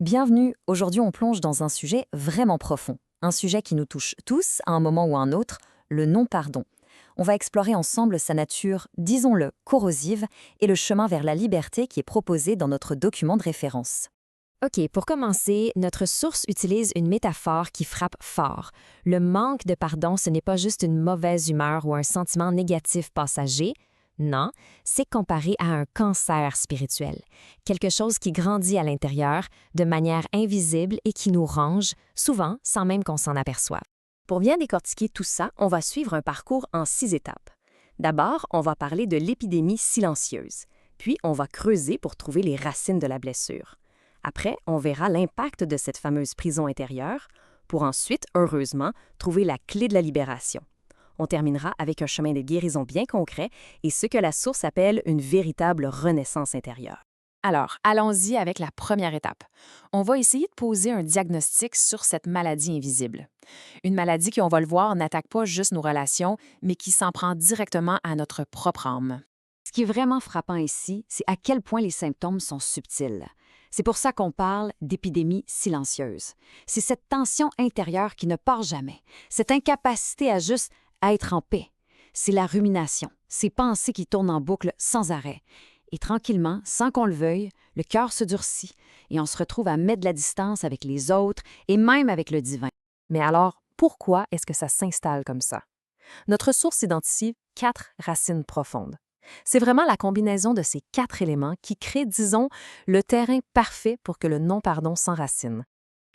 Bienvenue, aujourd'hui on plonge dans un sujet vraiment profond, un sujet qui nous touche tous à un moment ou à un autre, le non-pardon. On va explorer ensemble sa nature, disons-le, corrosive, et le chemin vers la liberté qui est proposé dans notre document de référence. OK, pour commencer, notre source utilise une métaphore qui frappe fort. Le manque de pardon, ce n'est pas juste une mauvaise humeur ou un sentiment négatif passager. Non, c'est comparé à un cancer spirituel, quelque chose qui grandit à l'intérieur de manière invisible et qui nous ronge, souvent sans même qu'on s'en aperçoive. Pour bien décortiquer tout ça, on va suivre un parcours en 6 étapes. D'abord, on va parler de l'épidémie silencieuse. Puis, on va creuser pour trouver les racines de la blessure. Après, on verra l'impact de cette fameuse prison intérieure pour ensuite, heureusement, trouver la clé de la libération. On terminera avec un chemin de guérison bien concret et ce que la source appelle une véritable renaissance intérieure. Alors, allons-y avec la première étape. On va essayer de poser un diagnostic sur cette maladie invisible. Une maladie qui, on va le voir, n'attaque pas juste nos relations, mais qui s'en prend directement à notre propre âme. Ce qui est vraiment frappant ici, c'est à quel point les symptômes sont subtils. C'est pour ça qu'on parle d'épidémie silencieuse. C'est cette tension intérieure qui ne part jamais, cette incapacité à juste être en paix. C'est la rumination, ces pensées qui tournent en boucle sans arrêt. Et tranquillement, sans qu'on le veuille, le cœur se durcit et on se retrouve à mettre de la distance avec les autres et même avec le divin. Mais alors, pourquoi est-ce que ça s'installe comme ça? Notre source identifie 4 racines profondes. C'est vraiment la combinaison de ces 4 éléments qui crée, disons, le terrain parfait pour que le non-pardon s'enracine.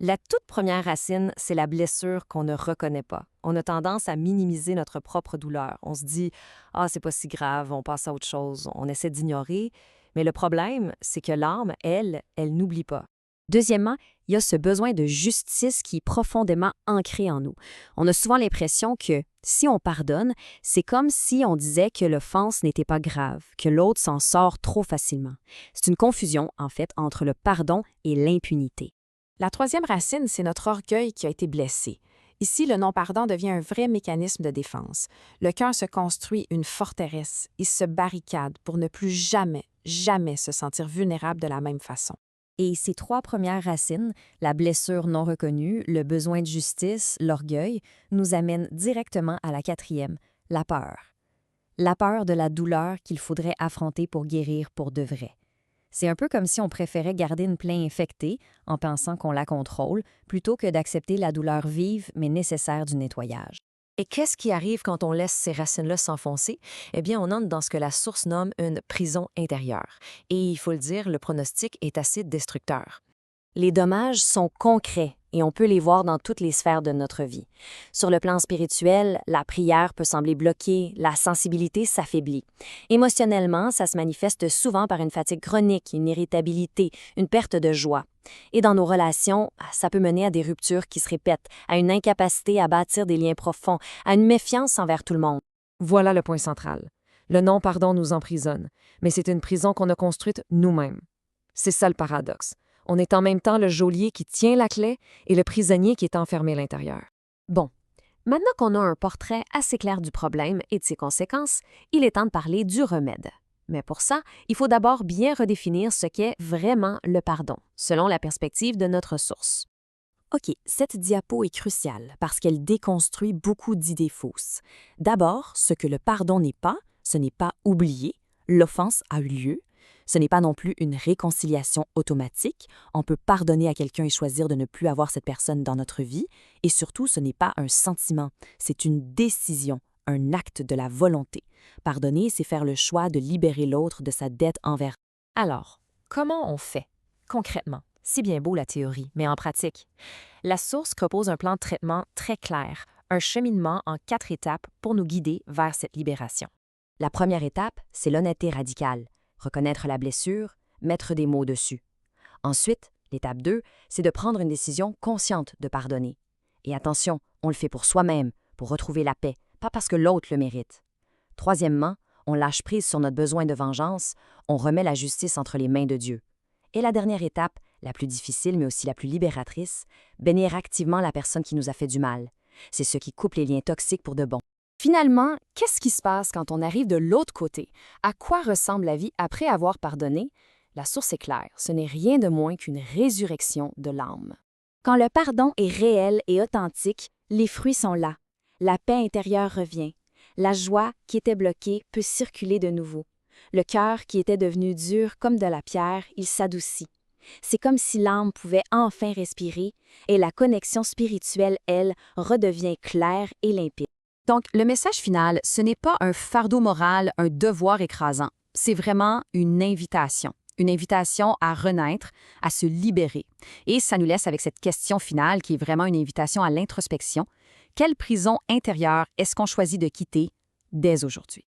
La toute première racine, c'est la blessure qu'on ne reconnaît pas. On a tendance à minimiser notre propre douleur. On se dit « Ah, c'est pas si grave, on passe à autre chose », on essaie d'ignorer. Mais le problème, c'est que l'âme, elle n'oublie pas. Deuxièmement, il y a ce besoin de justice qui est profondément ancré en nous. On a souvent l'impression que si on pardonne, c'est comme si on disait que l'offense n'était pas grave, que l'autre s'en sort trop facilement. C'est une confusion, en fait, entre le pardon et l'impunité. La troisième racine, c'est notre orgueil qui a été blessé. Ici, le non-pardon devient un vrai mécanisme de défense. Le cœur se construit une forteresse, il se barricade pour ne plus jamais, jamais se sentir vulnérable de la même façon. Et ces 3 premières racines, la blessure non reconnue, le besoin de justice, l'orgueil, nous amènent directement à la 4e, la peur. La peur de la douleur qu'il faudrait affronter pour guérir pour de vrai. C'est un peu comme si on préférait garder une plaie infectée en pensant qu'on la contrôle, plutôt que d'accepter la douleur vive mais nécessaire du nettoyage. Et qu'est-ce qui arrive quand on laisse ces racines-là s'enfoncer? Eh bien, on entre dans ce que la source nomme une prison intérieure. Et il faut le dire, le pronostic est assez destructeur. Les dommages sont concrets et on peut les voir dans toutes les sphères de notre vie. Sur le plan spirituel, la prière peut sembler bloquée, la sensibilité s'affaiblit. Émotionnellement, ça se manifeste souvent par une fatigue chronique, une irritabilité, une perte de joie. Et dans nos relations, ça peut mener à des ruptures qui se répètent, à une incapacité à bâtir des liens profonds, à une méfiance envers tout le monde. Voilà le point central. Le non-pardon nous emprisonne, mais c'est une prison qu'on a construite nous-mêmes. C'est ça le paradoxe. On est en même temps le geôlier qui tient la clé et le prisonnier qui est enfermé à l'intérieur. Bon, maintenant qu'on a un portrait assez clair du problème et de ses conséquences, il est temps de parler du remède. Mais pour ça, il faut d'abord bien redéfinir ce qu'est vraiment le pardon, selon la perspective de notre source. OK, cette diapo est cruciale parce qu'elle déconstruit beaucoup d'idées fausses. D'abord, ce que le pardon n'est pas, ce n'est pas oublier, l'offense a eu lieu. Ce n'est pas non plus une réconciliation automatique. On peut pardonner à quelqu'un et choisir de ne plus avoir cette personne dans notre vie. Et surtout, ce n'est pas un sentiment, c'est une décision, un acte de la volonté. Pardonner, c'est faire le choix de libérer l'autre de sa dette envers. Alors, comment on fait, concrètement? C'est bien beau la théorie, mais en pratique. La source propose un plan de traitement très clair, un cheminement en 4 étapes pour nous guider vers cette libération. La première étape, c'est l'honnêteté radicale. Reconnaître la blessure, mettre des mots dessus. Ensuite, l'étape 2, c'est de prendre une décision consciente de pardonner. Et attention, on le fait pour soi-même, pour retrouver la paix, pas parce que l'autre le mérite. Troisièmement, on lâche prise sur notre besoin de vengeance, on remet la justice entre les mains de Dieu. Et la dernière étape, la plus difficile mais aussi la plus libératrice, bénir activement la personne qui nous a fait du mal. C'est ce qui coupe les liens toxiques pour de bon. Finalement, qu'est-ce qui se passe quand on arrive de l'autre côté? À quoi ressemble la vie après avoir pardonné? La source est claire, ce n'est rien de moins qu'une résurrection de l'âme. Quand le pardon est réel et authentique, les fruits sont là. La paix intérieure revient. La joie qui était bloquée peut circuler de nouveau. Le cœur qui était devenu dur comme de la pierre, il s'adoucit. C'est comme si l'âme pouvait enfin respirer et la connexion spirituelle, elle, redevient claire et limpide. Donc, le message final, ce n'est pas un fardeau moral, un devoir écrasant. C'est vraiment une invitation à renaître, à se libérer. Et ça nous laisse avec cette question finale qui est vraiment une invitation à l'introspection. Quelle prison intérieure est-ce qu'on choisit de quitter dès aujourd'hui?